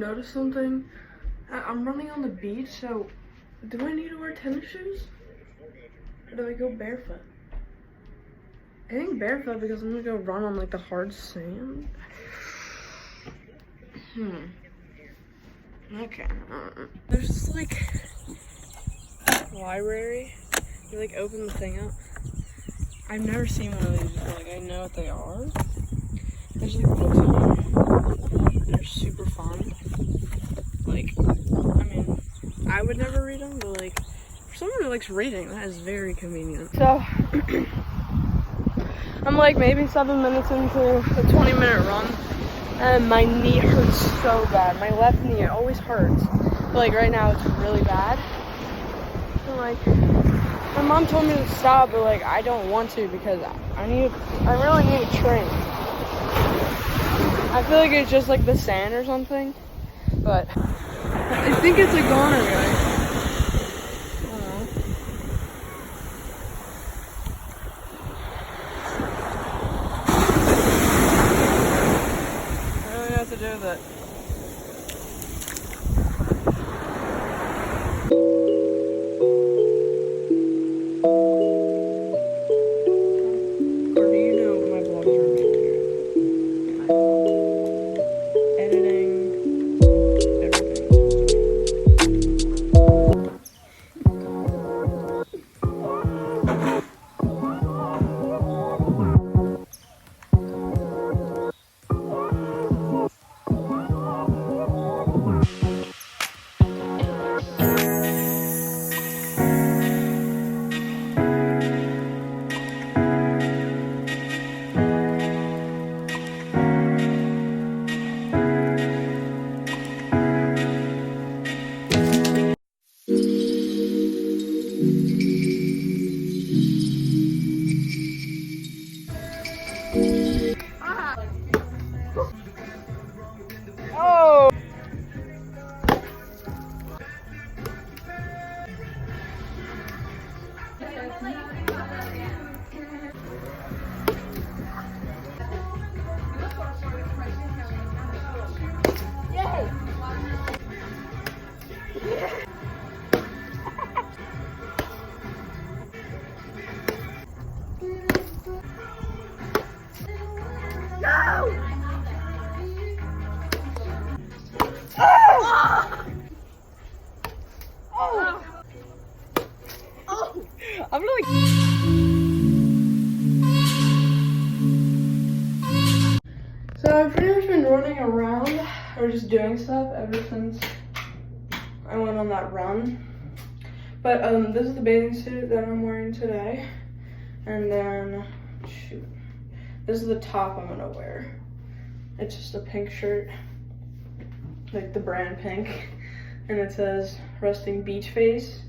noticed something? I'm running on the beach, so do I need to wear tennis shoes? Or do I go barefoot? I think barefoot because I'm gonna go run on like the hard sand. Okay. There's this like library. You like open the thing up. I've never seen one of these before. Like I know what they are. There's like books in here. They're super fun. Like, I mean, I would never read them, but like for someone who likes reading, that is very convenient. So I'm like maybe 7 minutes into a 20-minute run, and my knee hurts so bad. My left knee, it always hurts. But like right now, it's really bad. And like, my mom told me to stop, but like I don't want to because I really need to train. I feel like it's just like the sand or something, but I think it's a goner, guys. I don't know what to do with it. Or do you know my vlogs are amazing? Editing, oh! I'm really. So I've pretty much been running around or just doing stuff ever since I went on that run. But this is the bathing suit that I'm wearing today, and then shoot, this is the top I'm gonna wear. It's just a pink shirt, like the brand pink, and it says "Resting Beach Face."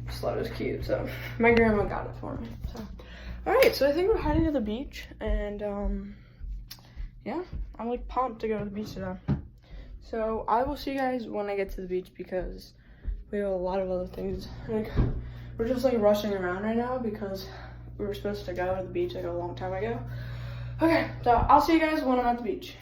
Slut is cute, so my grandma got it for me. So, all right, so I think we're heading to the beach, and yeah, I'm like pumped to go to the beach today. So I will see you guys when I get to the beach because we have a lot of other things. Like we're just like rushing around right now because we were supposed to go to the beach like a long time ago. Okay, so I'll see you guys when I'm at the beach.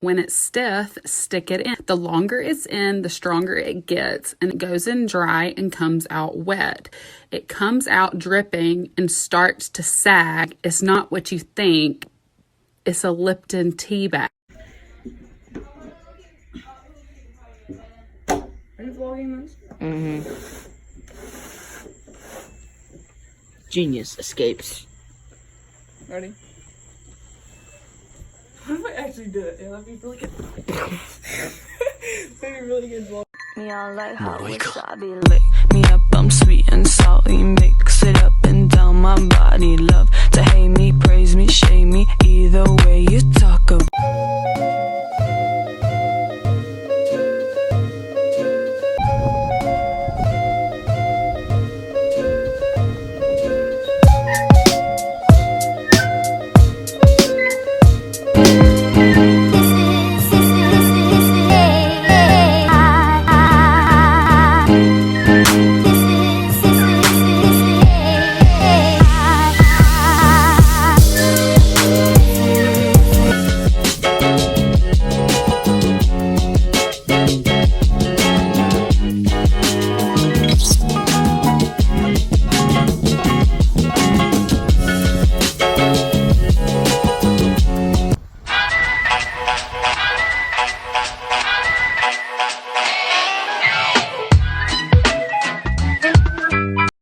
When it's stiff, stick it in. The longer it's in, the stronger it gets, and it goes in dry and comes out wet. It comes out dripping and starts to sag. It's not what you think. It's a Lipton tea bag. Are you vlogging this? Mm-hmm. Genius escapes. Ready? What if I actually did it? Yeah, that'd be really good. That'd be really good vlog. Me on like hot wasabi, lick me up, I'm sweet and salty, mix it up and down my body, love to hate me, pray